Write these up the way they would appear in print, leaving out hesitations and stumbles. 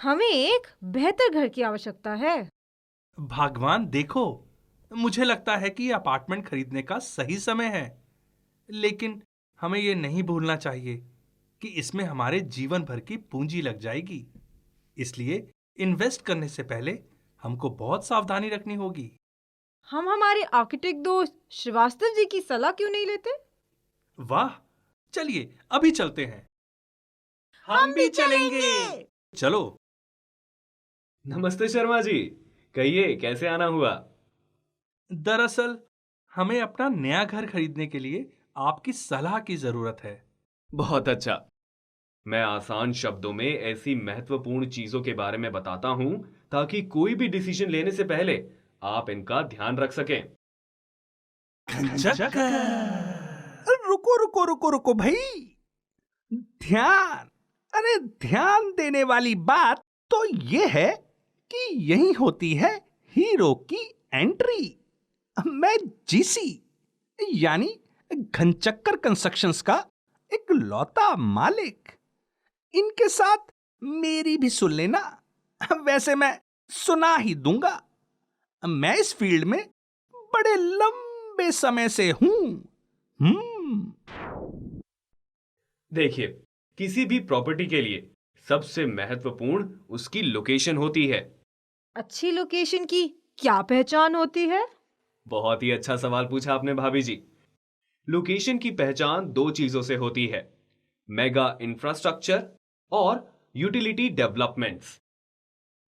हमें एक बेहतर घर की आवश्यकता है। भगवान देखो, मुझे लगता है कि अपार्टमेंट खरीदने का सही समय है, लेकिन हमें ये नहीं भूलना चाहिए कि इसमें हमारे जीवन भर की पूंजी लग जाएगी। इसलिए इन्वेस्ट करने से पहले हमको बहुत सावधानी रखनी होगी। हम हमारे आर्किटेक्ट दोस्त श्रीवास्तव जी की सलाह क्यों नहीं लेते? वाह, चलिए अभी चलते हैं। हम हम भी भी चलेंगे। चलेंगे। चलो। नमस्ते शर्मा जी। कहिए कैसे आना हुआ। दरअसल हमें अपना नया घर खरीदने के लिए आपकी सलाह की जरूरत है। बहुत अच्छा। मैं आसान शब्दों में ऐसी महत्वपूर्ण चीजों के बारे में बताता हूं ताकि कोई भी डिसीजन लेने से पहले आप इनका ध्यान रख सकें। रुको रुको रुको रुको भाई। ध्यान। अरे ध्यान देने वाली बात तो ये है कि यही होती है हीरो की एंट्री। मैं जीसी यानी घनचक्कर कंस्ट्रक्शंस का एक लौता मालिक। इनके साथ मेरी भी सुन लेना। वैसे मैं सुना ही दूंगा। मैं इस फील्ड में बड़े लंबे समय से हूं। देखिए, किसी भी प्रॉपर्टी के लिए सबसे महत्वपूर्ण उसकी लोकेशन होती है। अच्छी लोकेशन की क्या पहचान होती है? बहुत ही अच्छा सवाल पूछा आपने भाभी जी। लोकेशन की पहचान दो चीजों से होती है, मेगा इंफ्रास्ट्रक्चर और यूटिलिटी डेवलपमेंट्स।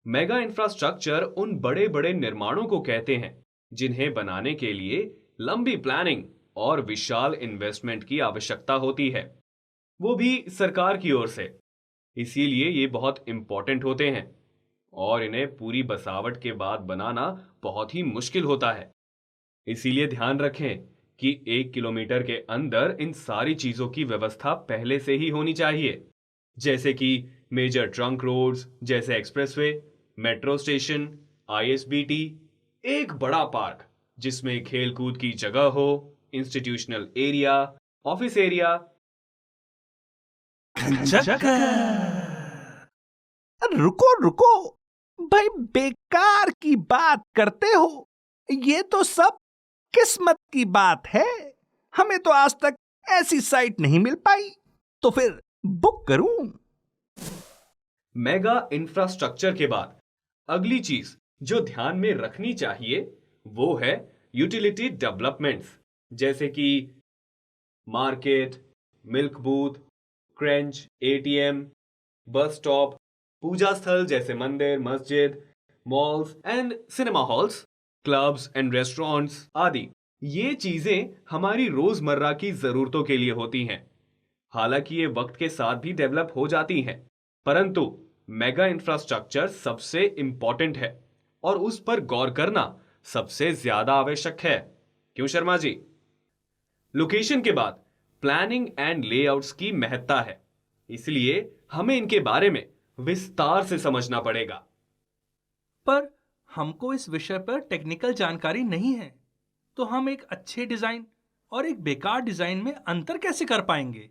मेगा इंफ्रास्ट्रक्चर उन बड़े बड़े निर्माणों को कहते हैं जिन्हें बनाने के लिए लंबी प्लानिंग और विशाल इन्वेस्टमेंट की आवश्यकता होती है, वो भी सरकार की ओर से। इसीलिए ये बहुत इंपॉर्टेंट होते हैं और इन्हें पूरी बसावट के बाद बनाना बहुत ही मुश्किल होता है। इसीलिए ध्यान रखें कि 1 किलोमीटर के अंदर इन सारी चीजों की व्यवस्था पहले से ही होनी चाहिए, जैसे कि मेजर ट्रंक रोड्स जैसे एक्सप्रेसवे, मेट्रो स्टेशन, आईएसबीटी, एक बड़ा पार्क जिसमें खेल कूद की जगह हो, इंस्टीट्यूशनल एरिया, ऑफिस एरिया। रुको रुको भाई, बेकार की बात करते हो। ये तो सब किस्मत की बात है। हमें तो आज तक ऐसी साइट नहीं मिल पाई, तो फिर बुक करूं? मेगा इंफ्रास्ट्रक्चर के बाद अगली चीज जो ध्यान में रखनी चाहिए वो है यूटिलिटी डेवलपमेंट्स, जैसे कि market, milk booth, creche, ATM, bus stop, पूजा स्थल जैसे मंदिर, मस्जिद, malls and cinema halls, clubs and restaurants आदि। ये चीजें हमारी रोजमर्रा की जरूरतों के लिए होती हैं। हालांकि ये वक्त के साथ भी डेवलप हो जाती हैं, परंतु मेगा इंफ्रास्ट्रक्चर सबसे इंपॉर्टेंट है और उस पर गौर करना सबसे ज्यादा आवश्यक है। क्यों शर्मा जी? लोकेशन के बाद प्लानिंग एंड लेआउट्स की महत्ता है, इसलिए हमें इनके बारे में विस्तार से समझना पड़ेगा। पर हमको इस विषय पर टेक्निकल जानकारी नहीं है, तो हम एक अच्छे डिजाइन और एक बेकार डिजाइन में अंतर कैसे कर पाएंगे?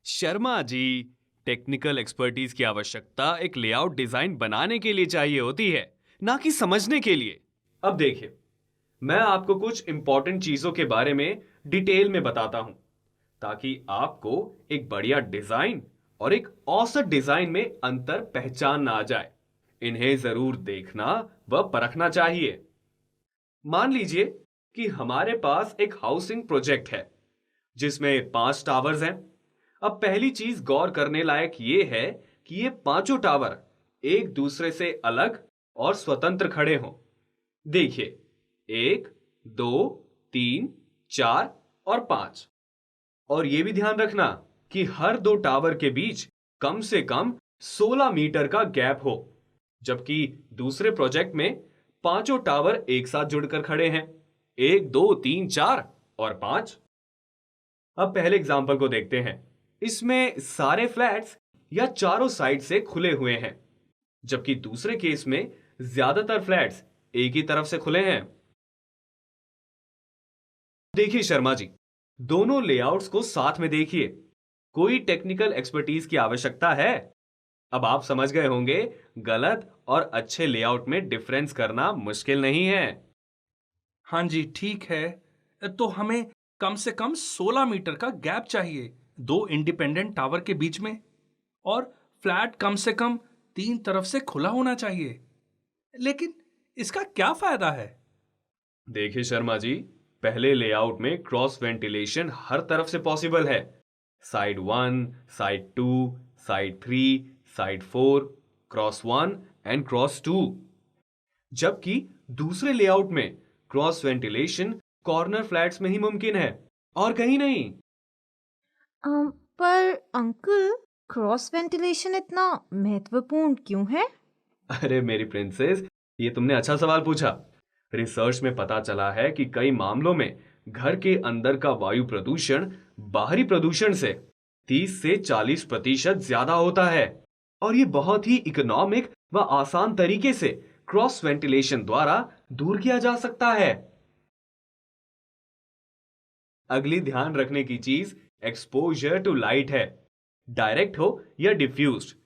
शर्मा जी, टेक्निकल एक्सपर्टीज की आवश्यकता एक लेआउट डिजाइन बनाने के लिए चाहिए होती है, ना कि समझने के लिए। अब देखिए, मैं आपको कुछ इंपॉर्टेंट चीजों के बारे में डिटेल में बताता हूं ताकि आपको एक बढ़िया डिजाइन और एक औसत डिजाइन में अंतर पहचान ना आ जाए। इन्हें जरूर देखना व परखना चाहिए। मान लीजिए कि हमारे पास एक हाउसिंग प्रोजेक्ट है जिसमें 5 टावर्स हैं। अब पहली चीज गौर करने लायक यह है कि ये पांचों टावर एक दूसरे से अलग और स्वतंत्र खड़े हों। देखिए, 1, 2, 3, 4 और 5। और यह भी ध्यान रखना कि हर दो टावर के बीच कम से कम 16 मीटर का गैप हो, जबकि दूसरे प्रोजेक्ट में पांचों टावर एक साथ जुड़कर खड़े हैं, 1, 2, 3, 4 और 5। अब पहले एग्जाम्पल को देखते हैं। इसमें सारे फ्लैट्स या चारों साइड से खुले हुए हैं, जबकि दूसरे केस में ज्यादातर फ्लैट्स एक ही तरफ से खुले हैं। देखिए शर्मा जी, दोनों लेआउट्स को साथ में देखिए। कोई टेक्निकल एक्सपर्टीज की आवश्यकता है? अब आप समझ गए होंगे, गलत और अच्छे लेआउट में डिफरेंस करना मुश्किल नहीं है। हाँ जी, ठीक है। तो हमें कम से कम 16 मीटर का गैप चाहिए दो इंडिपेंडेंट टावर के बीच में, और फ्लैट कम से कम 3 तरफ से खुला होना चाहिए। लेकिन इसका क्या फायदा है? देखिए शर्मा जी, पहले लेआउट में क्रॉस वेंटिलेशन हर तरफ से पॉसिबल है। Side 1, side 2, side 3, side 4, cross 1 and cross 2। जबकि दूसरे लेआउट में क्रॉस वेंटिलेशन कॉर्नर फ्लैट्स में ही मुमकिन है और कहीं नहीं। पर अंकल, क्रॉस वेंटिलेशन इतना महत्वपूर्ण क्यों है? अरे मेरी प्रिंसेस, ये तुमने अच्छा सवाल पूछा। रिसर्च में पता चला है कि कई मामलों में घर के अंदर का वायु प्रदूषण बाहरी प्रदूषण से 30 से 40% ज्यादा होता है, और ये बहुत ही इकोनॉमिक व आसान तरीके से क्रॉस वेंटिलेशन द्वारा दूर किया जा सकता है। अगली ध्यान रखने की चीज एक्सपोजर टू लाइट है। डायरेक्ट हो या डिफ्यूज्ड,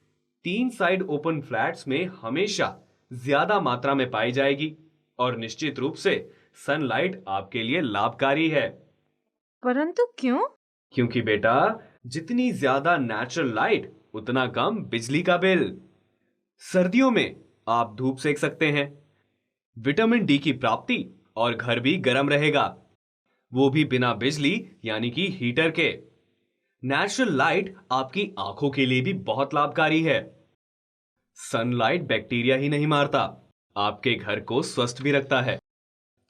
3 साइड ओपन फ्लैट्स में हमेशा ज्यादा मात्रा में पाई जाएगी, और निश्चित रूप से सनलाइट आपके लिए लाभकारी है। परंतु क्यों? क्योंकि बेटा, जितनी ज्यादा नेचुरल लाइट उतना कम बिजली का बिल। सर्दियों में आप धूप सेक सकते हैं, विटामिन डी की प्राप्ति, और घर भी गर्म रहेगा, वो भी बिना बिजली यानी कि हीटर के। नेचुरल लाइट आपकी आंखों के लिए भी बहुत लाभकारी है। सनलाइट बैक्टीरिया ही नहीं मारता, आपके घर को स्वस्थ भी रखता है,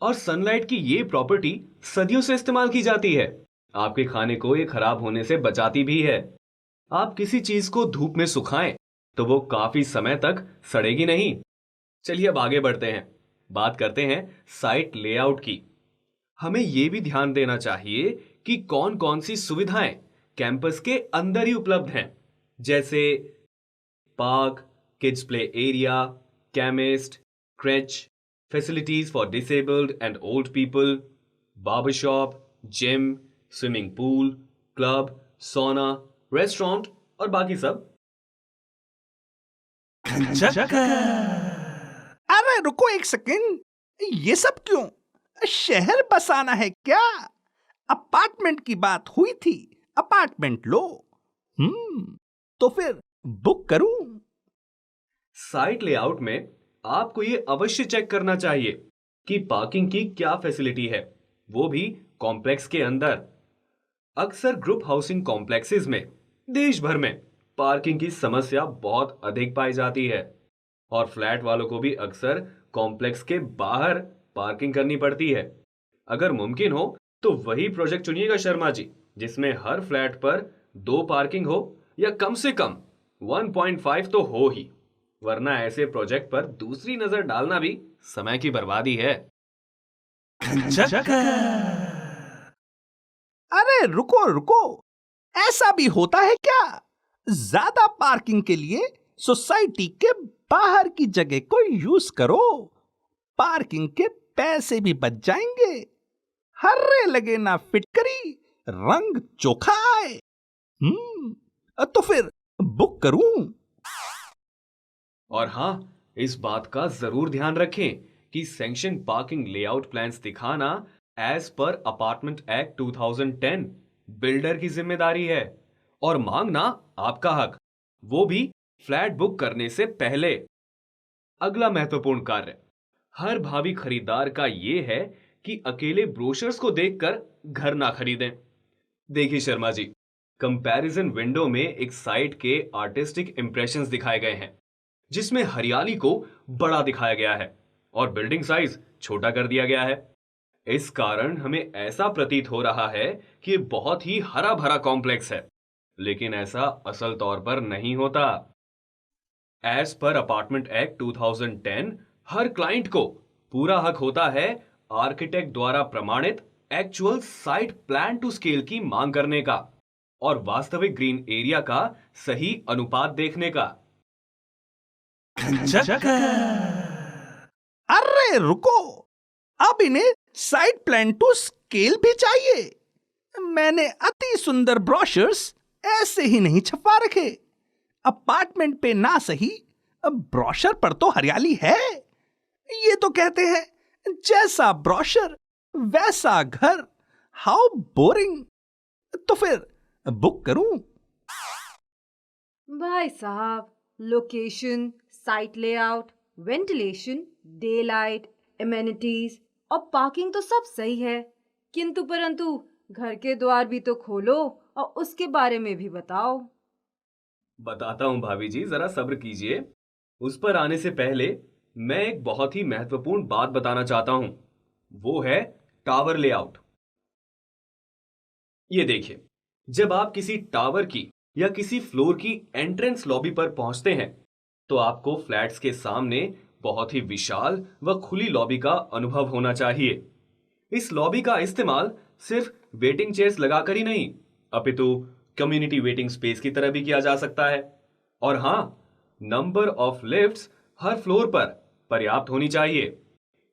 और सनलाइट की ये प्रॉपर्टी सदियों से इस्तेमाल की जाती है। आपके खाने को ये खराब होने से बचाती भी है। आप किसी चीज को धूप में सुखाएं तो वो काफी समय तक सड़ेगी नहीं। चलिए अब आगे बढ़ते हैं, बात करते हैं साइट लेआउट की। हमें यह भी ध्यान देना चाहिए कि कौन कौन सी सुविधाएं कैंपस के अंदर ही उपलब्ध हैं, जैसे park, kids play area, chemist, crèche, facilities for disabled and old people, barbershop, gym, swimming pool, club, sauna, restaurant और बाकी सब। अरे रुको एक सेकेंड, ये सब क्यों? शहर बसाना है क्या? अपार्टमेंट की बात हुई थी, अपार्टमेंट लो। तो फिर बुक करूं? साइट लेआउट में आपको ये अवश्य चेक करना चाहिए कि पार्किंग की क्या फैसिलिटी है, वो भी कॉम्प्लेक्स के अंदर। अक्सर ग्रुप हाउसिंग कॉम्प्लेक्सेस में देश भर में पार्किंग की समस्या बहुत अधिक पाई जाती है, और फ्लैट वालों को भी अक्सर कॉम्प्लेक्स के बाहर पार्किंग करनी पड़ती है। अगर मुमकिन हो तो वही प्रोजेक्ट चुनिएगा शर्मा जी, जिसमें हर फ्लैट पर 2 पार्किंग हो, या कम से कम 1.5 तो हो ही, वरना ऐसे प्रोजेक्ट पर दूसरी नजर डालना भी समय की बर्बादी है। अरे रुको रुको, ऐसा भी होता है क्या? ज्यादा पार्किंग के लिए सोसाइटी के बाहर की जगह को यूज करो, पार्किंग के पैसे भी बच जाएंगे। हर्रे लगे ना फिटकरी, रंग चोखा आए। तो फिर बुक करूं? और हां, इस बात का जरूर ध्यान रखें कि सैंक्शन पार्किंग लेआउट प्लान्स दिखाना as per apartment act 2010 builder की जिम्मेदारी है, और मांगना आपका हक, वो भी फ्लैट बुक करने से पहले। अगला महत्वपूर्ण कार्य हर भावी खरीदार का यह है कि अकेले ब्रोशर्स को देखकर घर ना खरीदें। देखिए शर्मा जी, कंपैरिजन विंडो में एक साइट के आर्टिस्टिक इंप्रेशंस दिखाए गए हैं, जिसमें हरियाली को बड़ा दिखाया गया है और बिल्डिंग साइज छोटा कर दिया गया है। इस कारण हमें ऐसा प्रतीत हो रहा है कि ये बहुत ही हरा भरा कॉम्प्लेक्स है, लेकिन ऐसा असल तौर पर नहीं होता। एज पर अपार्टमेंट एक्ट 2010 हर क्लाइंट को पूरा हक होता है आर्किटेक्ट द्वारा प्रमाणित actual site plan to scale की मांग करने का, और वास्तविक ग्रीन एरिया का सही अनुपात देखने का। अरे रुको, अब इन्हें साइट प्लान टू स्केल भी चाहिए। मैंने अति सुंदर ब्रोशर्स ऐसे ही नहीं छपवा रखे, अपार्टमेंट पे ना सही, ब्रोशर पर तो हरियाली है। ये तो कहते हैं जैसा ब्रोशर वैसा घर। How boring. तो फिर बुक करूं? भाई साहब, location, site layout, ventilation, day light, amenities और पार्किंग तो सब सही है, किंतु परंतु घर के द्वार भी तो खोलो और उसके बारे में भी बताओ। बताता हूं भाभी जी, जरा सब्र कीजिए। उस पर आने से पहले मैं एक बहुत ही महत्वपूर्ण बात बताना चाहता हूं। वो है टावर लेआउट। ये देखिए, जब आप किसी टावर की या किसी फ्लोर की एंट्रेंस लॉबी पर पहुंचते हैं, तो आपको फ्लैट्स के सामने बहुत ही विशाल व खुली लॉबी का अनुभव होना चाहिए। इस लॉबी का इस्तेमाल सिर्फ वेटिंग चेयर्स लगाकर ही नहीं, अपितु कम्युनिटी वेटिंग स्पेस की तरह भी किया जा सकता है। और हां, number of lifts her floor पर पर्याप्त होनी चाहिए,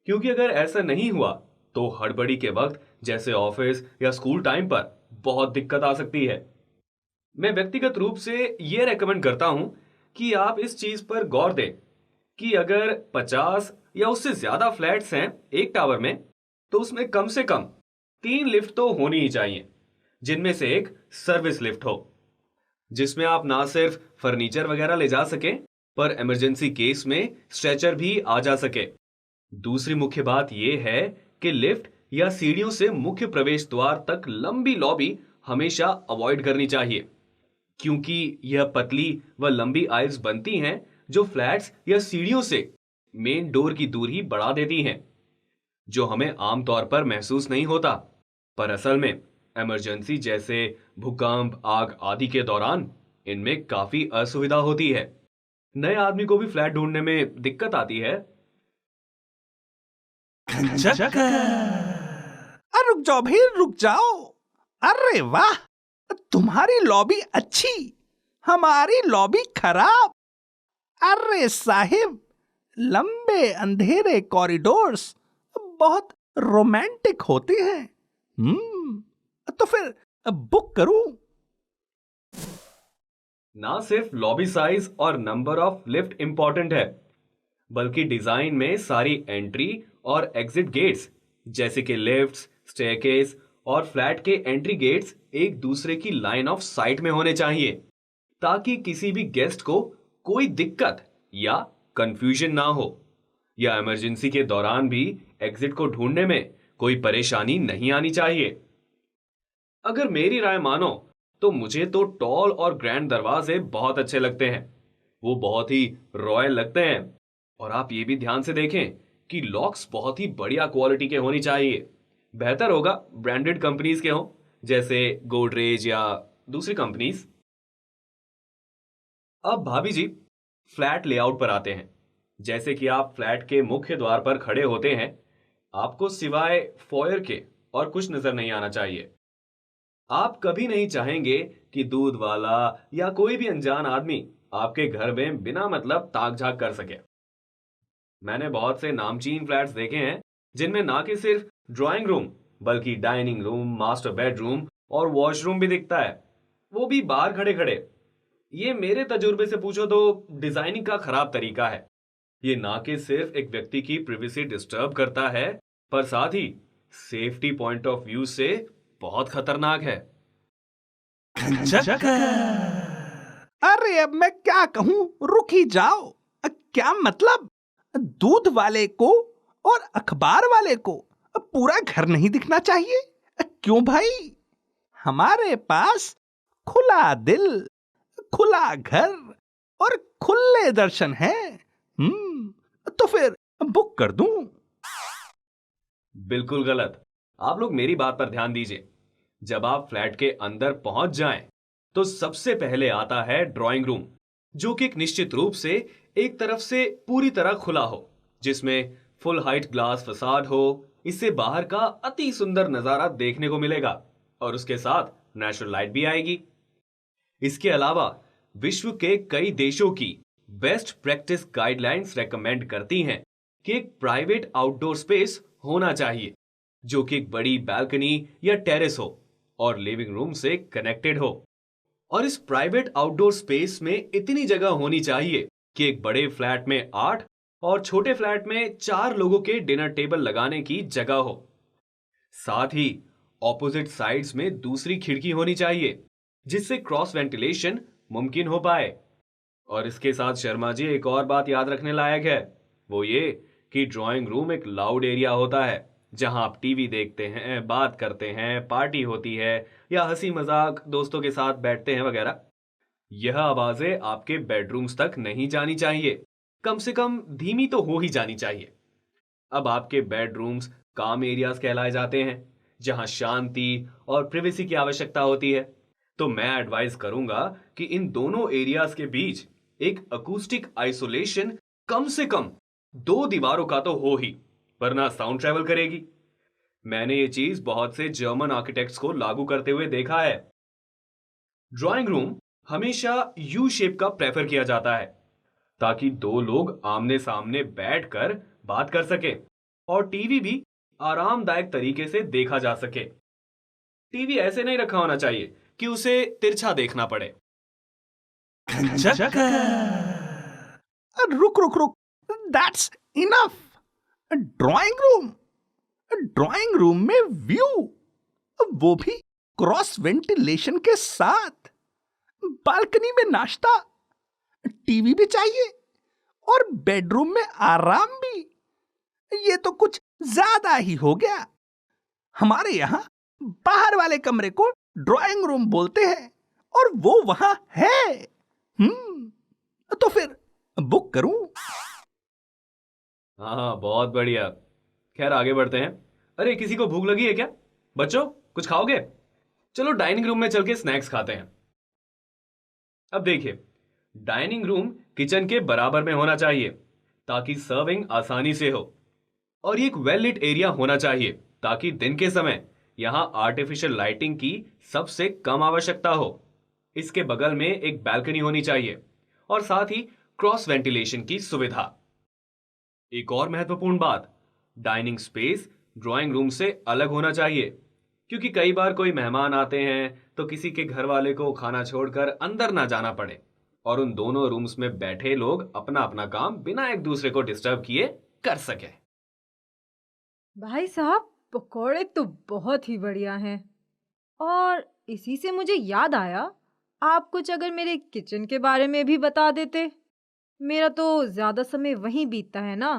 क्योंकि अगर ऐसा नहीं हुआ तो हड़बड़ी के वक्त, जैसे ऑफिस या स्कूल टाइम पर, बहुत दिक्कत आ सकती है। मैं व्यक्तिगत रूप से यह रेकमेंड करता हूं कि आप इस चीज पर गौर दें कि अगर 50 या उससे ज्यादा फ्लैट्स हैं एक टावर में, तो उसमें कम से कम 3 लिफ्ट तो होनी ही चाहिए, जिनमें से एक सर्विस लिफ्ट हो, जिसमें आप ना सिर्फ फर्नीचर वगैरह ले जा सके, पर इमरजेंसी केस में स्ट्रेचर भी आ जा सके। दूसरी मुख्य बात यह है कि लिफ्ट या सीढ़ियों से मुख्य प्रवेश द्वार तक लंबी लॉबी हमेशा अवॉइड करनी चाहिए, क्योंकि यह पतली व लंबी आइल्स बनती हैं जो फ्लैट्स या सीढ़ियों से मेन डोर की दूरी बढ़ा देती हैं, जो हमें आमतौर पर महसूस नहीं होता, पर असल में इमरजेंसी जैसे भूकंप, आग आदि के दौरान इनमें काफी असुविधा होती है। नए आदमी को भी फ्लैट ढूंढने में दिक्कत आती है। रुक जाओ भाई, रुक जाओ। अरे वाह, तुम्हारी लॉबी अच्छी, हमारी लॉबी खराब। अरे साहिब, लंबे अंधेरे कॉरिडोर्स बहुत रोमांटिक होते हैं। तो फिर बुक करूं? ना सिर्फ लॉबी साइज और नंबर ऑफ लिफ्ट इंपॉर्टेंट है, बल्कि डिजाइन में सारी एंट्री और एग्जिट गेट्स, जैसे कि लिफ्ट्स, स्टेयरकेस और फ्लैट के एंट्री गेट्स एक दूसरे की लाइन ऑफ साइट में होने चाहिए, ताकि किसी भी गेस्ट को कोई दिक्कत या कंफ्यूजन ना हो, या इमरजेंसी के दौरान भी एग्जिट को ढूंढने में कोई परेशानी नहीं आनी चाहिए। अगर मेरी राय मानो तो मुझे तो टॉल और ग्रैंड दरवाजे बहुत अच्छे लगते हैं। वो बहुत ही रॉयल लगते हैं। और आप ये भी ध्यान से देखें कि लॉक्स बहुत ही बढ़िया क्वालिटी के होनी चाहिए। बेहतर होगा ब्रांडेड कंपनीज के हों, जैसे गोदरेज या दूसरी कंपनीज। अब भाभी जी, फ्लैट लेआउट पर आते हैं। जैसे कि आप फ्लैट के मुख्य द्वार पर खड़े होते हैं, आपको सिवाय फॉयर के और कुछ नजर नहीं आना चाहिए। आप कभी नहीं चाहेंगे कि दूध वाला या कोई भी अनजान आदमी आपके घर में बिना मतलब ताक झाक कर सके। मैंने बहुत से नामचीन फ्लैट्स देखे हैं जिनमें ना कि सिर्फ ड्राइंग रूम, बल्कि डाइनिंग रूम, मास्टर बेडरूम और वॉशरूम भी दिखता है, वो भी बाहर खड़े खड़े। ये मेरे तजुर्बे से पूछो तो डिजाइनिंग का खराब तरीका है। ये ना कि सिर्फ एक व्यक्ति की प्राइवेसी डिस्टर्ब करता है, पर साथ ही सेफ्टी पॉइंट ऑफ व्यू से बहुत खतरनाक है। अरे अब मैं क्या कहूं, रुक ही जाओ। क्या मतलब? दूध वाले को और अखबार वाले को पूरा घर नहीं दिखना चाहिए? क्यों भाई? हमारे पास खुला दिल, खुला घर और खुले दर्शन हैं। तो फिर बुक कर दूं? बिल्कुल गलत। आप लोग मेरी बात पर ध्यान दीजिए। जब आप फ्लैट के अंदर पहुंच जाएं, तो सबसे पहले आता है ड्राइंग रूम, जो कि एक निश्चित रूप से एक तरफ से पूरी तरह खुला हो, जिसमें फुल हाइट ग्लास फसाड हो। इससे बाहर का अति सुंदर नजारा देखने को मिलेगा और उसके साथ नेचुरल लाइट भी आएगी। इसके अलावा विश्व के कई देशों की बेस्ट प्रैक्टिस गाइडलाइंस रेकमेंड करती हैं कि एक प्राइवेट आउटडोर स्पेस होना चाहिए, जो कि एक बड़ी बालकनी या टेरेस हो और लिविंग रूम से कनेक्टेड हो। और इस प्राइवेट आउटडोर स्पेस में इतनी जगह होनी चाहिए कि एक बड़े फ्लैट में 8 और छोटे फ्लैट में 4 लोगों के डिनर टेबल लगाने की जगह हो। साथ ही ऑपोजिट साइड्स में दूसरी खिड़की होनी चाहिए जिससे क्रॉस वेंटिलेशन मुमकिन हो पाए। और इसके साथ शर्मा जी एक और बात याद रखने लायक है, वो ये कि ड्राइंग रूम एक लाउड एरिया होता है जहां आप टीवी देखते हैं, बात करते हैं, पार्टी होती है या हंसी मजाक दोस्तों के साथ बैठते हैं वगैरह। यह आवाजें आपके बेडरूम्स तक नहीं जानी चाहिए, कम से कम धीमी तो हो ही जानी चाहिए। अब आपके बेडरूम्स काम एरियाज कहलाए जाते हैं जहां शांति और प्रिवेसी की आवश्यकता होती है। तो मैं एडवाइस करूंगा कि इन दोनों एरियाज के बीच एक अकूस्टिक आइसोलेशन कम से कम 2 दीवारों का तो हो ही, वरना साउंड ट्रेवल करेगी। मैंने ये चीज बहुत से जर्मन आर्किटेक्ट्स को लागू करते हुए देखा है। ड्राइंग रूम हमेशा यू शेप का प्रेफर किया जाता है ताकि 2 लोग आमने सामने बैठकर बात कर सके और टीवी भी आरामदायक तरीके से देखा जा सके। टीवी ऐसे नहीं रखा होना चाहिए कि उसे तिरछा देखना पड़े। रुक रुक रुक, that's enough. Drawing room, drawing room में व्यू, वो भी क्रॉस वेंटिलेशन के साथ, बालकनी में नाश्ता, टीवी भी चाहिए और बेडरूम में आराम भी। ये तो कुछ ज्यादा ही हो गया। हमारे यहाँ बाहर वाले कमरे को ड्राइंग रूम बोलते हैं और वो वहां है। तो फिर बुक करूं? हाँ, बहुत बढ़िया। खैर आगे बढ़ते हैं। अरे किसी को भूख लगी है क्या? बच्चों कुछ खाओगे? चलो डाइनिंग रूम में चल के स्नैक्स खाते हैं। अब देखिए, डाइनिंग रूम किचन के बराबर में होना चाहिए ताकि सर्विंग आसानी से हो, और ये एक वेल लिट एरिया होना चाहिए ताकि दिन के समय यहां आर्टिफिशियल लाइटिंग की सबसे कम आवश्यकता हो। इसके बगल में एक बैल्कनी होनी चाहिए और साथ ही क्रॉस वेंटिलेशन की सुविधा। एक और महत्वपूर्ण बात, डाइनिंग स्पेस ड्राइंग रूम से अलग होना चाहिए क्योंकि कई बार कोई मेहमान आते हैं तो किसी के घर वाले को खाना छोड़कर अंदर ना जाना पड़े और उन दोनों रूम्स में बैठे लोग अपना अपना काम बिना एक दूसरे को डिस्टर्ब किए कर सके। भाई साहब, पकौड़े तो बहुत ही बढ़िया हैं। और इसी से मुझे याद आया, आप कुछ अगर मेरे किचन के बारे में भी बता देते। मेरा तो ज्यादा समय वहीं बीतता है ना।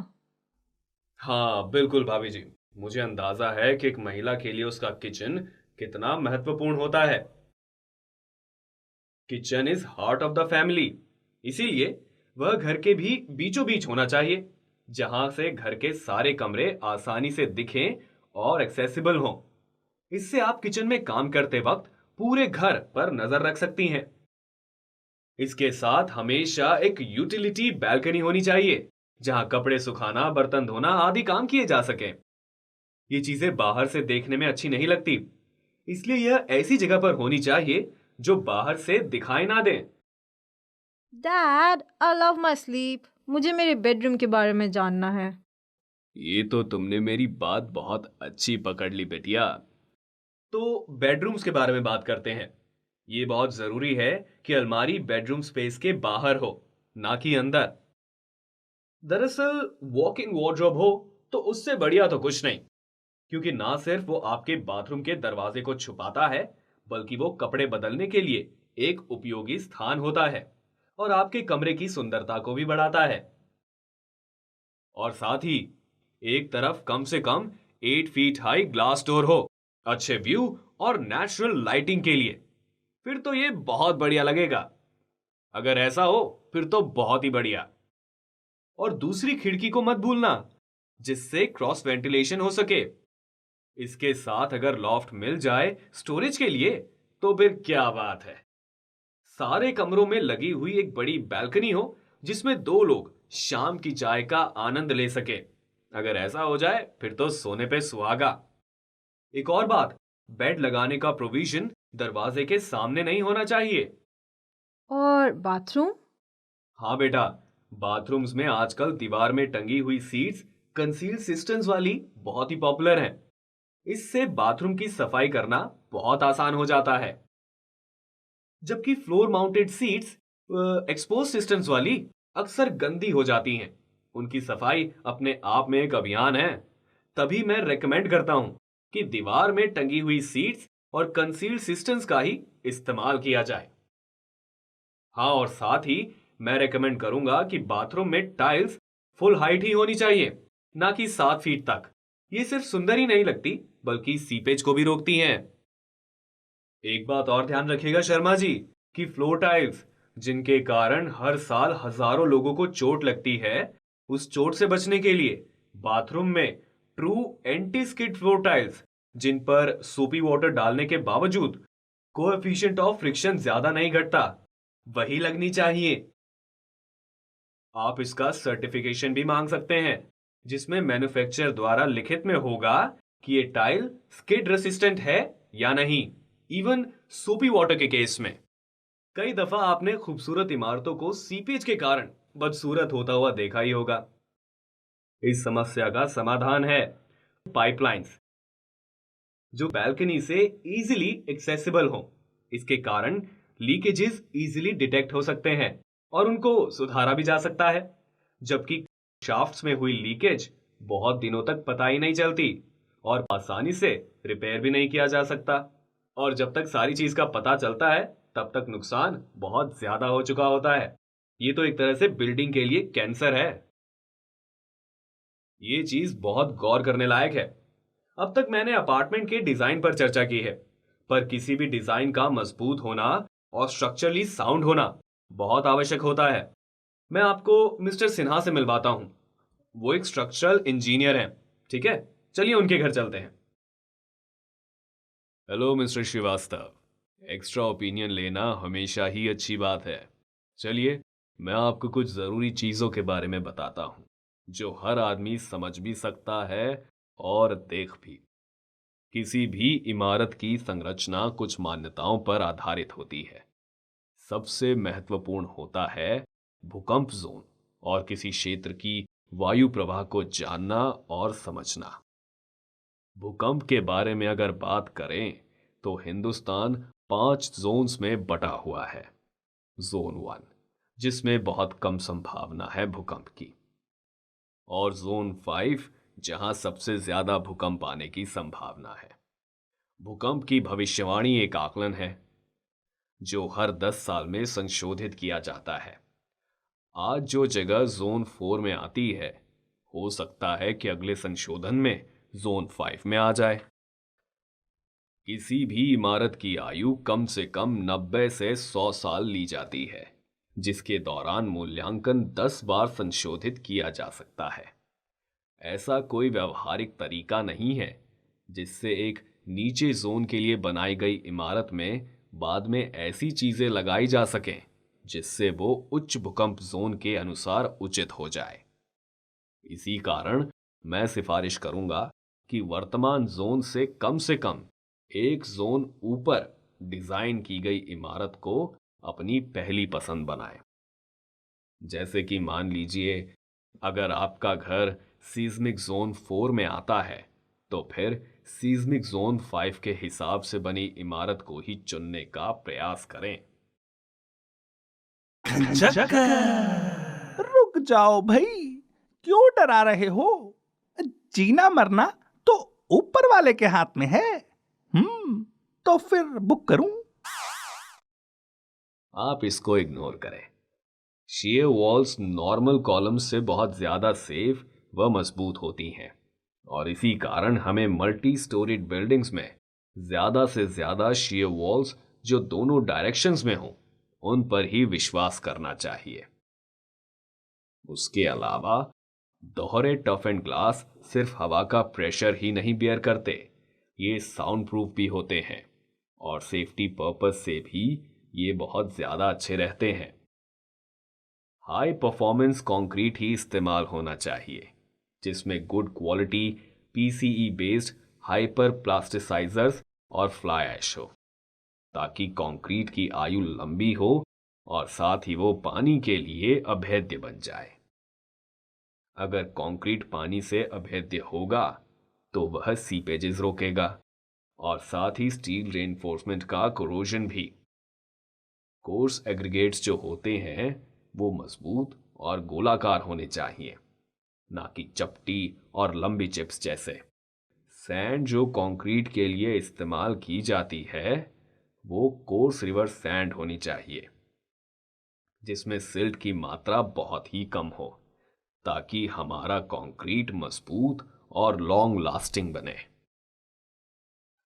हाँ बिल्कुल भाभी जी, मुझे अंदाजा है कि एक महिला के लिए उसका किचन कितना महत्वपूर्ण होता है। Kitchen is heart of the family, इसीलिए वह घर के भी बीचों बीच होना चाहिए जहां से घर के सारे कमरे आसानी से दिखें और एक्सेसिबल हों। इससे आप किचन में काम करते वक्त पूरे घर पर नजर रख सकती हैं। इसके साथ हमेशा एक यूटिलिटी बैल्कनी होनी चाहिए जहां कपड़े सुखाना, बर्तन धोना आदि काम किए जा सके। ये चीजें बाहर से देखने में अच्छी नहीं लगती, इसलिए यह ऐसी जगह पर होनी चाहिए जो बाहर से दिखाई ना दे। Dad, I love my sleep. मुझे मेरे बेडरूम के बारे में जानना है। ये तो तुमने मेरी बात बहुत अच्छी पकड़ ली बेटिया। तो बेडरूम्स के बारे में बात करते हैं। ये बहुत जरूरी है कि अलमारी बेडरूम स्पेस के बाहर हो, ना कि अंदर। दरअसल वॉक इन वार्डरोब हो तो उससे बढ़िया तो कुछ नहीं, क्योंकि ना सिर्फ वो आपके बाथरूम के दरवाजे को छुपाता है, बल्कि वो कपड़े बदलने के लिए एक उपयोगी स्थान होता है और आपके कमरे की सुंदरता को भी बढ़ाता है। और साथ ही एक तरफ कम से कम 8 फीट हाई ग्लास डोर हो, अच्छे व्यू और नेचुरल लाइटिंग के लिए। फिर तो ये बहुत बढ़िया लगेगा। अगर ऐसा हो फिर तो बहुत ही बढ़िया। और दूसरी खिड़की को मत भूलना जिससे क्रॉस वेंटिलेशन हो सके। इसके साथ अगर लॉफ्ट मिल जाए स्टोरेज के लिए तो फिर क्या बात है। सारे कमरों में लगी हुई एक बड़ी बैल्कनी हो जिसमें 2 लोग शाम की चाय का आनंद ले सके। अगर ऐसा हो जाए फिर तो सोने पे सुहागा। एक और बात, बेड लगाने का प्रोविजन दरवाजे के सामने नहीं होना चाहिए। और बाथरूम? हाँ बेटा, बाथरूम्स में आजकल दीवार में टंगी हुई सीट्स कंसील्ड सिस्टम्स वाली बहुत ही पॉपुलर हैं। इससे बाथरूम की सफाई करना बहुत आसान हो जाता है। जबकि floor mounted seats expose systems वाली अक्सर गंदी हो जाती हैं। उनकी सफाई अपने आप में एक अभियान है। तभी मैं रेकमेंड करता हूं कि दीवार में टंगी हुई सीट्स और कंसील्ड सिस्टम्स का ही इस्तेमाल किया जाए। हाँ, और साथ ही मैं रेकमेंड करूंगा कि बाथरूम में टाइल्स फुल हाइट ही होनी चाहिए, ना कि 7 फीट तक। ये सिर्फ सुंदर ही नहीं लगती, बल्कि सीपेज को भी रोकती हैं। एक बात और ध्यान रखिएगा शर्मा जी, कि फ्लोर टाइल्स जिनके कारण हर साल हजारों लोगों को चोट लगती है, उस चोट से बचने के लिए बाथरूम में true anti skid floor tiles, जिन पर सोपी वाटर डालने के बावजूद कोएफिशिएंट ऑफ फ्रिक्शन ज्यादा नहीं घटता, वही लगनी चाहिए। आप इसका सर्टिफिकेशन भी मांग सकते हैं, जिसमें मैन्युफैक्चरर द्वारा लिखित में होगा कि ये टाइल स्किड रेसिस्टेंट है या नहीं, इवन सोपी वाटर के केस में। कई दफा आपने खूबसूरत इमारतों को सीपेज के कारण बदसूरत होता हुआ देखा ही होगा। इस समस्या का समाधान है पाइपलाइंस, जो बैल्कनी से इजीली एक्सेसिबल हो। इसके कारण लीकेजेस इजीली डिटेक्ट हो सकते हैं और उनको सुधारा भी जा सकता है, जबकि शाफ्ट्स में हुई लीकेज बहुत दिनों तक पता ही नहीं चलती और आसानी से रिपेयर भी नहीं किया जा सकता। और जब तक सारी चीज का पता चलता है, तब तक नुकसान बहुत ज्यादा हो चुका होता है। ये तो एक तरह से बिल्डिंग के लिए कैंसर है। ये चीज बहुत गौर करने लायक है। अब तक मैंने अपार्टमेंट के डिजाइन पर चर्चा की है, पर किसी भी डिजाइन का मजबूत होना और स्ट्रक्चरली साउंड होना बहुत आवश्यक होता है। मैं आपको मिस्टर सिन्हा से मिलवाता हूं। वो एक स्ट्रक्चरल इंजीनियर हैं। ठीक है, चलिए उनके घर चलते हैं। Hello mister Srivastava, extra opinion लेना हमेशा ही अच्छी बात है। चलिए, मैं आपको कुछ जरूरी चीजों के बारे में बताता हूं, जो हर आदमी समझ भी सकता है और देख भी। किसी भी इमारत की संरचना कुछ मान्यताओं पर आधारित होती है। सबसे महत्वपूर्ण होता है भूकंप जोन और किसी क्षेत्र की वायु प्रवाह को जानना और समझना। भूकंप के बारे में अगर बात करें तो हिंदुस्तान 5 जोन्स में बटा हुआ है। जोन 1, जिसमें बहुत कम संभावना है भूकंप की, और जोन 5, जहां सबसे ज्यादा भूकंप आने की संभावना है। भूकंप की भविष्यवाणी एक आकलन है जो हर 10 साल में संशोधित किया जाता है। आज जो जगह जोन 4 में आती है, हो सकता है कि अगले संशोधन में जोन 5 में आ जाए। किसी भी इमारत की आयु कम से कम 90 से 100 साल ली जाती है, जिसके दौरान मूल्यांकन 10 बार संशोधित किया जा सकता है। ऐसा कोई व्यवहारिक तरीका नहीं है जिससे एक नीचे जोन के लिए बनाई गई इमारत में बाद में ऐसी चीजें लगाई जा सकें जिससे वो उच्च भूकंप जोन के अनुसार उचित हो जाए। इसी कारण मैं सिफारिश करूंगा कि वर्तमान जोन से कम एक जोन ऊपर डिजाइन की गई इमारत को अपनी पहली पसंद बनाएं। जैसे कि मान लीजिए, अगर आपका घर सीज्मिक जोन 4 में आता है, तो फिर सीज्मिक जोन 5 के हिसाब से बनी इमारत को ही चुनने का प्रयास करें। रुक जाओ भाई, क्यों डरा रहे हो? जीना मरना तो ऊपर वाले के हाथ में है। तो फिर बुक करूं? आप इसको इग्नोर करें। शेयर वॉल्स नॉर्मल कॉलम्स से बहुत ज्यादा सेफ व मजबूत होती हैं, और इसी कारण हमें मल्टी स्टोरीड बिल्डिंग्स में ज्यादा से ज्यादा शेयर वॉल्स जो दोनों डायरेक्शंस में हों, उन पर ही विश्वास करना चाहिए। उसके अलावा दोहरे टफ एंड ग्लास सिर्फ हवा का प्रेशर ही नहीं बेयर करते, ये साउंड प्रूफ भी होते हैं और सेफ्टी पर्पस से भी ये बहुत ज्यादा अच्छे रहते हैं। हाई परफॉर्मेंस कंक्रीट ही इस्तेमाल होना चाहिए, जिसमें good quality PCE based hyper plasticisers और फ्लाई ऐश हो, ताकि कंक्रीट की आयु लंबी हो और साथ ही वो पानी के लिए अभेद्य बन जाए। अगर कंक्रीट पानी से अभेद्य होगा तो वह सीपेजेस रोकेगा और साथ ही स्टील रेनफोर्समेंट का कोरोजन भी। कोर्स एग्रीगेट्स जो होते हैं वो मजबूत और गोलाकार होने चाहिए, ना कि चपटी और लंबी चिप्स जैसे। सैंड जो कंक्रीट के लिए इस्तेमाल की जाती है वो कोर्स रिवर सैंड होनी चाहिए, जिसमें सिल्ट की मात्रा बहुत ही कम हो, ताकि हमारा कंक्रीट मजबूत और लॉन्ग लास्टिंग बने।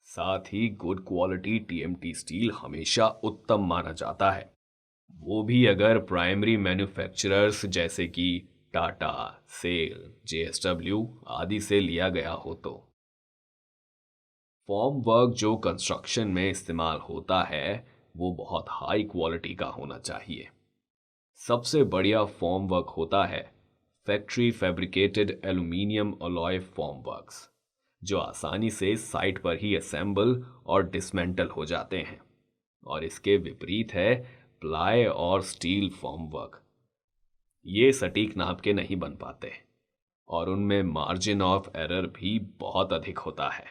साथ ही गुड क्वालिटी टीएमटी स्टील हमेशा उत्तम माना जाता है, वो भी अगर प्राइमरी मैन्युफैक्चरर्स जैसे कि टाटा, सेल, जेएसडब्ल्यू आदि से लिया गया हो तो। फॉर्म वर्क जो कंस्ट्रक्शन में इस्तेमाल होता है वो बहुत हाई क्वालिटी का होना चाहिए। सबसे बढ़िया फॉर्म वर्क होता है factory fabricated aluminium alloy form works, जो आसानी से साइट पर ही असेंबल और डिसमेंटल हो जाते हैं। और इसके विपरीत है प्लाई और स्टील फॉर्म वर्क। ये सटीक नाप के नहीं बन पाते और उनमें मार्जिन ऑफ एरर भी बहुत अधिक होता है।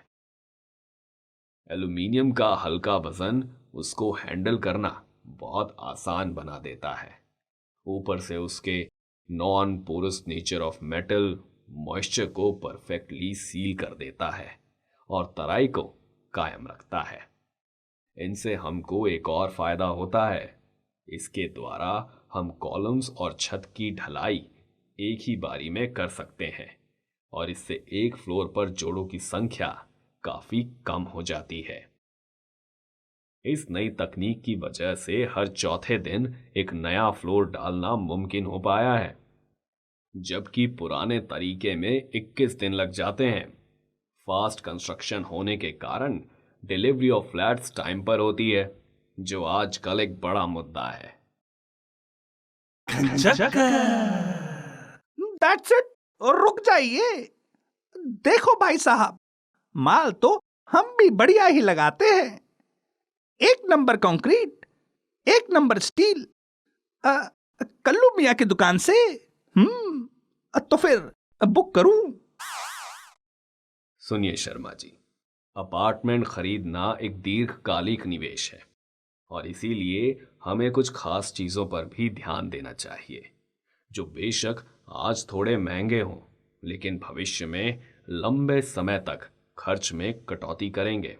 एल्यूमिनियम का हल्का वजन उसको हैंडल करना बहुत आसान बना देता है। ऊपर से उसके non porous nature of metal moisture को परफेक्टली सील कर देता है और तराई को कायम रखता है। इनसे हमको एक और फायदा होता है, इसके द्वारा हम कॉलम्स और छत की ढलाई एक ही बारी में कर सकते हैं और इससे एक फ्लोर पर जोड़ों की संख्या काफी कम हो जाती है। इस नई तकनीक की वजह से हर चौथे दिन एक नया फ्लोर डालना मुमकिन हो पाया है, जबकि पुराने तरीके में 21 दिन लग जाते हैं। फास्ट कंस्ट्रक्शन होने के कारण डिलीवरी ऑफ फ्लैट्स टाइम पर होती है, जो आजकल एक बड़ा मुद्दा है। That's it. रुक जाइए। देखो भाई साहब, माल तो हम भी बढ़िया ही लगाते हैं। 1 number concrete, 1 number steel. Kallu मियाँ की दुकान से। तो फिर बुक करूं? सुनिए शर्मा जी, अपार्टमेंट खरीदना एक दीर्घकालिक निवेश है और इसीलिए हमें कुछ खास चीजों पर भी ध्यान देना चाहिए, जो बेशक आज थोड़े महंगे हों, लेकिन भविष्य में लंबे समय तक खर्च में कटौती करेंगे।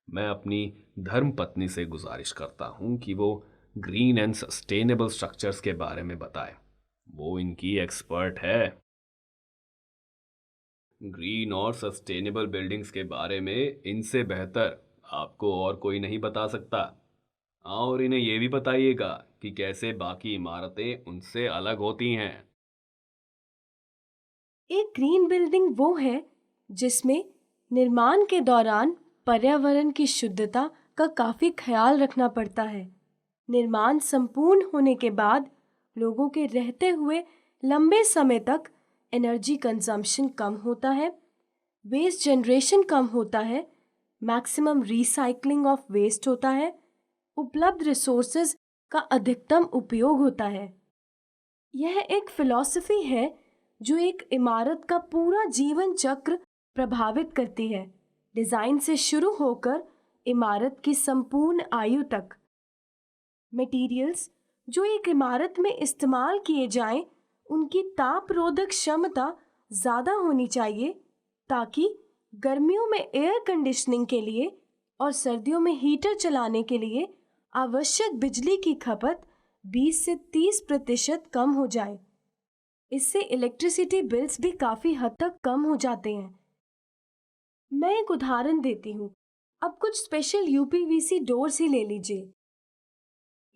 मैं अपनी धर्मपत्नी से गुजारिश करता हूं कि वो ग्रीन एंड सस्टेनेबल स्ट्रक्चर्स के बारे में बताए। वो इनकी एक्सपर्ट है। ग्रीन और सस्टेनेबल बिल्डिंग्स के बारे में इनसे बेहतर आपको और कोई नहीं बता सकता। और इन्हें यह भी बताइएगा कि कैसे बाकी इमारतें उनसे अलग होती हैं। एक ग्रीन बिल्डिंग वो है जिसमें निर्माण के दौरान पर्यावरण की शुद्धता का काफी ख्याल रखना पड़ता है। निर्माण संपूर्ण होने के बाद लोगों के रहते हुए लंबे समय तक एनर्जी कंजम्पशन कम होता है, वेस्ट जनरेशन कम होता है, मैक्सिमम रिसाइकलिंग ऑफ वेस्ट होता है, उपलब्ध रिसोर्सेज का अधिकतम उपयोग होता है। यह एक फिलॉसफी है जो एक इमारत का पूरा जीवन चक्र प्रभावित करती है, डिजाइन से शुरू होकर इमारत की संपूर्ण आयु तक। मटेरियल्स जो एक इमारत में इस्तेमाल किए जाएं, उनकी तापरोधक क्षमता ज़्यादा होनी चाहिए ताकि गर्मियों में एयर कंडीशनिंग के लिए और सर्दियों में हीटर चलाने के लिए आवश्यक बिजली की खपत 20 से 30% कम हो जाए। इससे इलेक्ट्रिसिटी बिल्स भी काफ़ी हद तक कम हो जाते हैं। मैं एक उदाहरण देती हूँ। अब कुछ स्पेशल यूपीवीसी डोर्स ही ले लीजिए।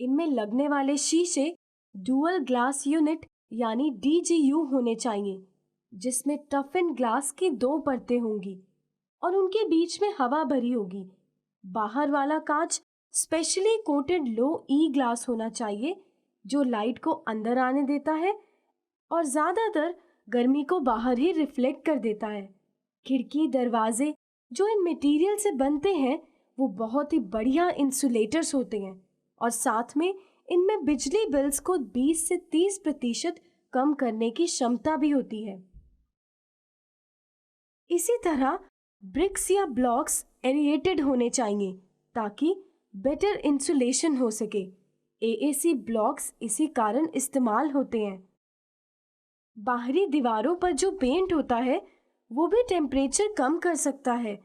इनमें लगने वाले शीशे डुअल ग्लास यूनिट यानी DGU होने चाहिए, जिसमें टफन ग्लास की 2 परतें होंगी और उनके बीच में हवा भरी होगी। बाहर वाला कांच स्पेशली कोटेड लो ई ग्लास होना चाहिए, जो लाइट को अंदर आने देता है और ज़्यादातर गर्मी को बाहर ही रिफ्लेक्ट कर देता है। खिड़की दरवाजे जो इन मटेरियल से बनते हैं वो बहुत ही बढ़िया इंसुलेटर्स होते हैं और साथ में इनमें बिजली बिल्स को 20 से 30% कम करने की क्षमता भी होती है। इसी तरह ब्रिक्स या ब्लॉक्स एरिएटेड होने चाहिए ताकि बेटर इंसुलेशन हो सके। AAC ब्लॉक्स इसी कारण इस्तेमाल होते हैं। बाहरी दीवारों पर जो पेंट होता है वो भी टेम्परेचर कम कर सकता है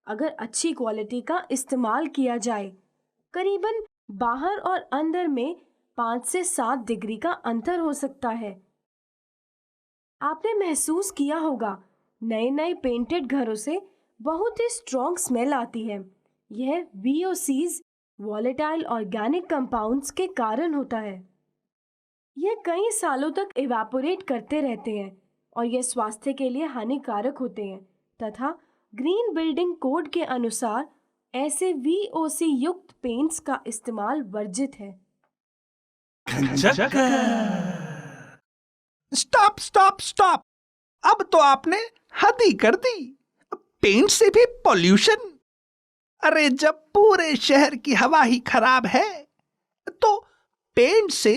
अगर अच्छी क्वालिटी का इस्तेमाल किया जाए। करीबन बाहर और अंदर में 5 से 7 डिग्री का अंतर हो सकता है। आपने महसूस किया होगा, नए पेंटेड घरों से बहुत ही स्ट्रॉन्ग स्मेल आती है। यह VOCs, वॉलेटाइल ऑर्गेनिक कंपाउंड्स के कारण होता है। यह कई सालों तक इवेपोरेट करते रहते हैं और यह स्वास्थ्य के लिए हानिकारक होते हैं तथा ग्रीन बिल्डिंग कोड के अनुसार ऐसे VOC युक्त पेंट्स का इस्तेमाल वर्जित है। स्टॉप स्टॉप स्टॉप, अब तो आपने हद ही कर दी। पेंट से भी पॉल्यूशन? अरे जब पूरे शहर की हवा ही खराब है तो पेंट से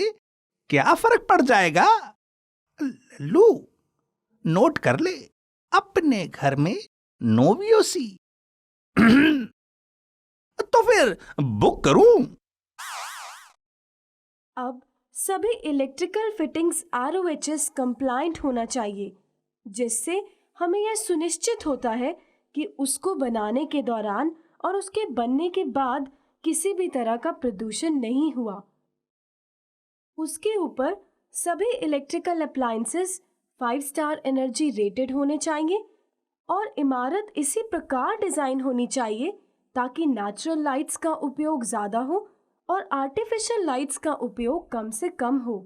क्या फर्क पड़ जाएगा? लू, नोट कर ले, अपने घर में नो VOC। तो फिर बुक करूं? अब सभी इलेक्ट्रिकल फिटिंग्स RoHS कंप्लायंट होना चाहिए, जिससे हमें यह सुनिश्चित होता है कि उसको बनाने के दौरान और उसके बनने के बाद किसी भी तरह का प्रदूषण नहीं हुआ। उसके ऊपर सभी electrical appliances 5 star energy rated होने चाहिए और इमारत इसी प्रकार डिजाइन होनी चाहिए ताकि नेचुरल लाइट्स का उपयोग ज्यादा हो और आर्टिफिशियल लाइट्स का उपयोग कम से कम हो।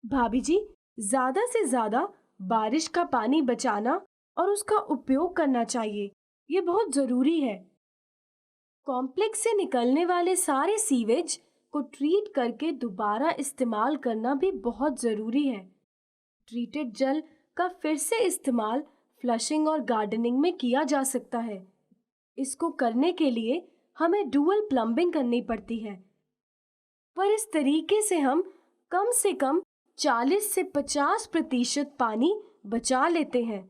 भाभी जी, ज्यादा से ज्यादा बारिश का पानी बचाना और उसका उपयोग करना चाहिए, ये बहुत जरूरी है। कॉम्प्लेक्स से निकलने वाले सारे सीवेज को ट्रीट करके दोबारा इस्तेमाल करना भी बहुत जरूरी है। ट्रीटेड जल का फिर से इस्तेमाल फ्लशिंग और गार्डनिंग में किया जा सकता है। इसको करने के लिए हमें डुअल प्लम्बिंग करनी पड़ती है, पर इस तरीके से हम कम से कम 40 से 50% पानी बचा लेते हैं।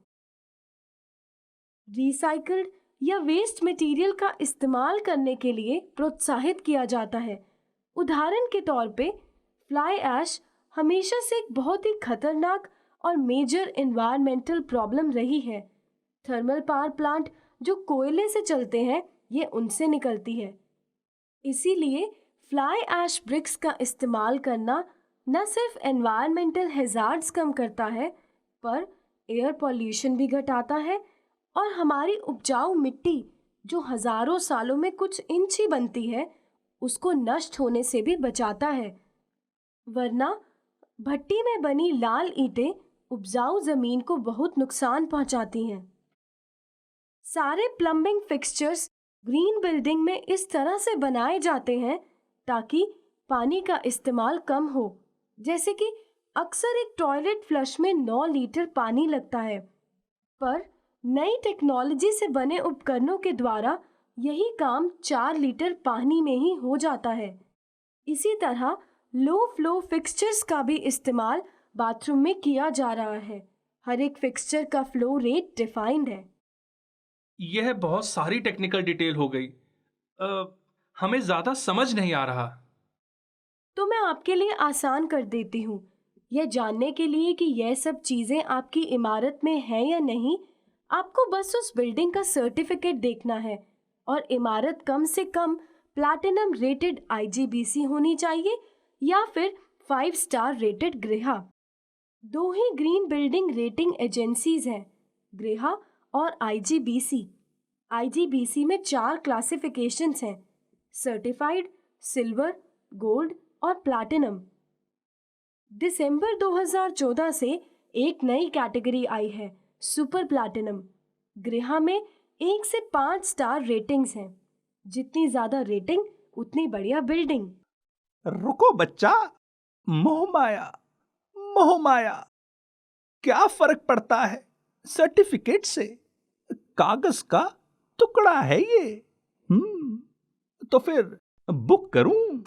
रिसाइकल्ड या वेस्ट मटेरियल का इस्तेमाल करने के लिए प्रोत्साहित किया जाता है। उदाहरण के तौर पे फ्लाई ऐश हमेशा से एक बहुत ही खतरनाक और मेजर एनवायरमेंटल प्रॉब्लम रही है। थर्मल पावर प्लांट जो कोयले से चलते हैं, ये उनसे निकलती है। इसीलिए फ्लाई ऐश ब्रिक्स का इस्तेमाल करना न सिर्फ एनवायरमेंटल हैजार्ड्स कम करता है, पर एयर पॉल्यूशन भी घटाता है और हमारी उपजाऊ मिट्टी जो हजारों सालों में कुछ इंच ही बनती है, उसको नष्ट होने से भी बचाता है। वरना भट्टी में बनी लाल ईंटें उपजाऊ जमीन को बहुत नुकसान पहुंचाती हैं। सारे प्लम्बिंग फिक्सचर्स ग्रीन बिल्डिंग में इस तरह से बनाए जाते हैं ताकि पानी का इस्तेमाल कम हो। जैसे कि अक्सर एक टॉयलेट फ्लश में 9 लीटर पानी लगता है, पर नई टेक्नोलॉजी से बने उपकरणों के द्वारा यही काम 4 लीटर पानी में ही हो जाता है। इसी तरह लो फ्लो फिक्सचर्स का भी इस्तेमाल बाथरूम में किया जा रहा है। हर एक फिक्सचर का फ्लो रेट डिफाइंड है। यह बहुत सारी टेक्निकल डिटेल हो गई। हमें ज्यादा समझ नहीं आ रहा। तो मैं आपके लिए आसान कर देती हूँ। यह जानने के लिए कि यह सब चीजें आपकी इमारत में हैं या नहीं, आपको बस उस बिल्डिंग का सर्टिफिकेट देखना है और इमारत कम से कम प्लैटिनम रेटेड IGBC होनी चाहिए या फिर 5 स्टार रेटेड गृहा। 2 ही ग्रीन बिल्डिंग रेटिंग एजेंसीज हैं, गृहा और IGBC। IGBC में 4 क्लासिफिकेशंस हैं, सर्टिफाइड, सिल्वर, गोल्ड और प्लैटिनम। दिसंबर 2014 से एक नई कैटेगरी आई है, सुपर प्लैटिनम। गृहा में 1 से 5 स्टार रेटिंग्स हैं। जितनी ज्यादा रेटिंग उतनी बढ़िया बिल्डिंग। रुको बच्चा, मोहमाया मोहमाया, क्या फर्क पड़ता है सर्टिफिकेट से? कागज का टुकड़ा है ये। तो फिर बुक करूं?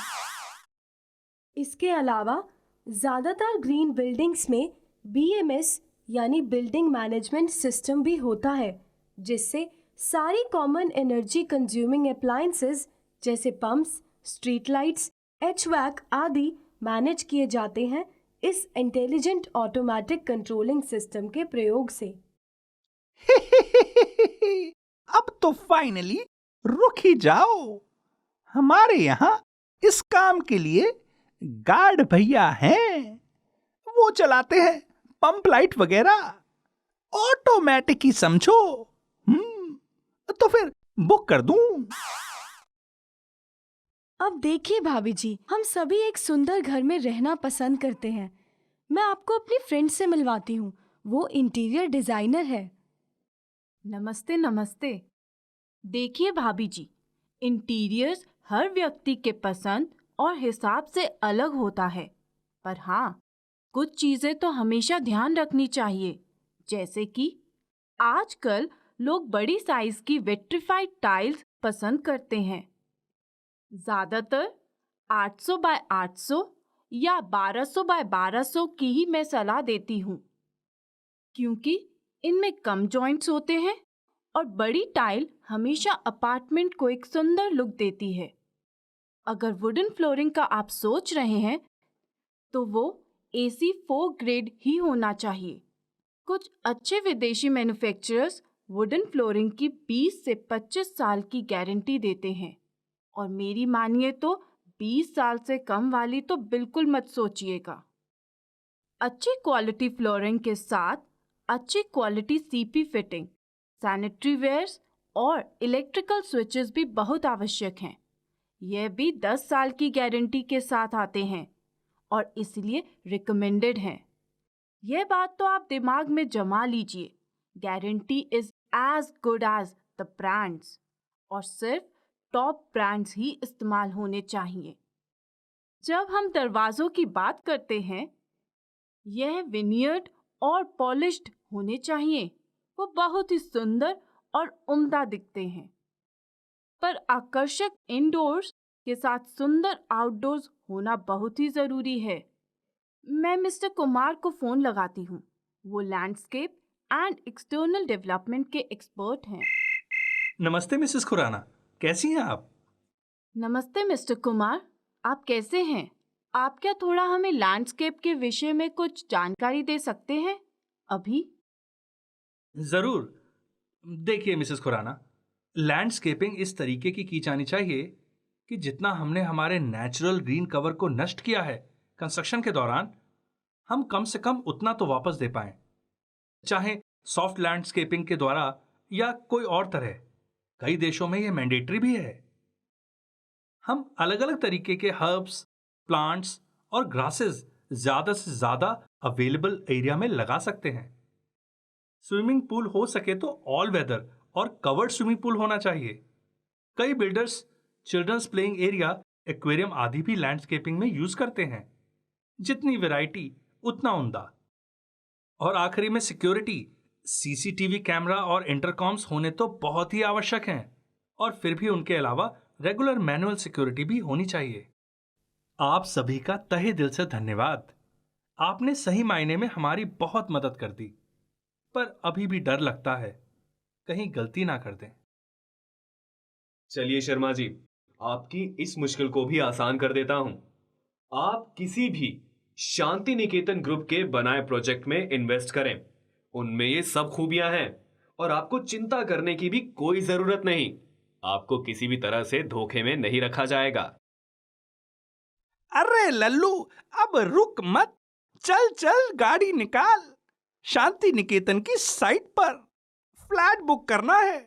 इसके अलावा ज्यादातर ग्रीन बिल्डिंग्स में BMS यानी बिल्डिंग मैनेजमेंट सिस्टम भी होता है, जिससे सारी कॉमन एनर्जी कंज्यूमिंग अप्लायंसेस जैसे पंप्स, स्ट्रीट लाइट्स HVAC आदि मैनेज किए जाते हैं इस इंटेलिजेंट ऑटोमेटिक कंट्रोलिंग सिस्टम के प्रयोग से। अब तो फाइनली रुक ही जाओ। हमारे यहाँ इस काम के लिए गार्ड भैया हैं, वो चलाते हैं पंप लाइट वगैरह। ऑटोमेटिक ही समझो। तो फिर बुक कर दूं? अब देखिए भाभी जी, हम सभी एक सुंदर घर में रहना पसंद करते हैं। मैं आपको अपनी फ्रेंड से मिलवाती हूँ, वो इंटीरियर डिजाइनर है। नमस्ते नमस्ते। देखिए भाभी जी, इंटीरियर्स हर व्यक्ति के पसंद और हिसाब से अलग होता है, पर हाँ, कुछ चीजें तो हमेशा ध्यान रखनी चाहिए, जैसे कि आजकल लोग बड़ी साइज की विट्रिफाइड टाइल्स पसंद करते हैं। ज्यादातर 800 बाय 800 या 1200 बाय 1200 की ही मैं सलाह देती हूँ, क्योंकि इनमें कम जॉइंट्स होते हैं और बड़ी टाइल हमेशा अपार्टमेंट को एक सुंदर लुक देती है। अगर वुडन फ्लोरिंग का आप सोच रहे हैं तो वो AC4 ग्रेड ही होना चाहिए। कुछ अच्छे विदेशी मैन्युफैक्चरर्स वुडन फ्लोरिंग की 20 से 25 साल की गारंटी देते हैं, और मेरी मानिए तो 20 साल से कम वाली तो बिल्कुल मत सोचिएगा। अच्छी क्वालिटी फ्लोरिंग के साथ अच्छी quality CP fitting, sanitary wares और इलेक्ट्रिकल स्विचेस भी बहुत आवश्यक हैं। यह भी 10 साल की गारंटी के साथ आते हैं और इसलिए रिकमेंडेड हैं। यह बात तो आप दिमाग में जमा लीजिए। Guarantee is as good as the brands, और सिर्फ टॉप ब्रांड्स ही इस्तेमाल होने चाहिए। जब हम दरवाजों की बात करते हैं, यह विनियर्ड और पॉलिश्ड होने चाहिए। वो बहुत ही सुंदर और उम्दा दिखते हैं, पर आकर्षक इंडोर्स के साथ सुंदर आउटडोर्स होना बहुत ही जरूरी है। मैं मिस्टर कुमार को फोन लगाती हूँ, वो लैंडस्केप एंड एक्सटर्नल डेवलपमेंट के एक्सपर्ट हैं। नमस्ते मिसेस खुराना, कैसी हैं आप? नमस्ते मिस्टर कुमार, आप कैसे हैं? आप क्या थोड़ा हमें लैंडस्केप के विषय में कुछ जानकारी दे सकते हैं अभी? जरूर। देखिए मिसेस खुराना, लैंडस्केपिंग इस तरीके की जानी चाहिए कि जितना हमने हमारे नेचुरल ग्रीन कवर को नष्ट किया है कंस्ट्रक्शन के दौरान, हम कम से कम उतना तो वापस दे पाएं, चाहे सॉफ्ट लैंडस्केपिंग के द्वारा या कोई और तरह। कई देशों में यह मैंडेटरी भी है। हम अलग अलग तरीके के हर्ब्स, प्लांट्स और ग्रासेस ज्यादा से ज्यादा अवेलेबल एरिया में लगा सकते हैं। स्विमिंग पूल हो सके तो ऑल वेदर और कवर्ड स्विमिंग पूल होना चाहिए। कई builders children's playing area, aquarium आदि भी लैंडस्केपिंग में यूज करते हैं। जितनी वैरायटी उतना उम्दा। और आखिरी में सिक्योरिटी, CCTV कैमरा और इंटरकॉम्स होने तो बहुत ही आवश्यक हैं, और फिर भी उनके अलावा रेगुलर मैनुअल सिक्योरिटी भी होनी चाहिए। आप सभी का तहे दिल से धन्यवाद। आपने सही मायने में हमारी बहुत मदद कर दी, पर अभी भी डर लगता है कहीं गलती ना कर दें। चलिए शर्मा जी, आपकी इस मुश्किल को भी आसान कर देता हूं। आप किसी भी शांति निकेतन ग्रुप के बनाए प्रोजेक्ट में इन्वेस्ट करें, उनमें ये सब खूबियां हैं और आपको चिंता करने की भी कोई जरूरत नहीं। आपको किसी भी तरह से धोखे में नहीं रखा जाएगा। अरे लल्लू, अब रुक मत, चल चल गाड़ी निकाल। शांति निकेतन की साइट पर फ्लैट बुक करना है।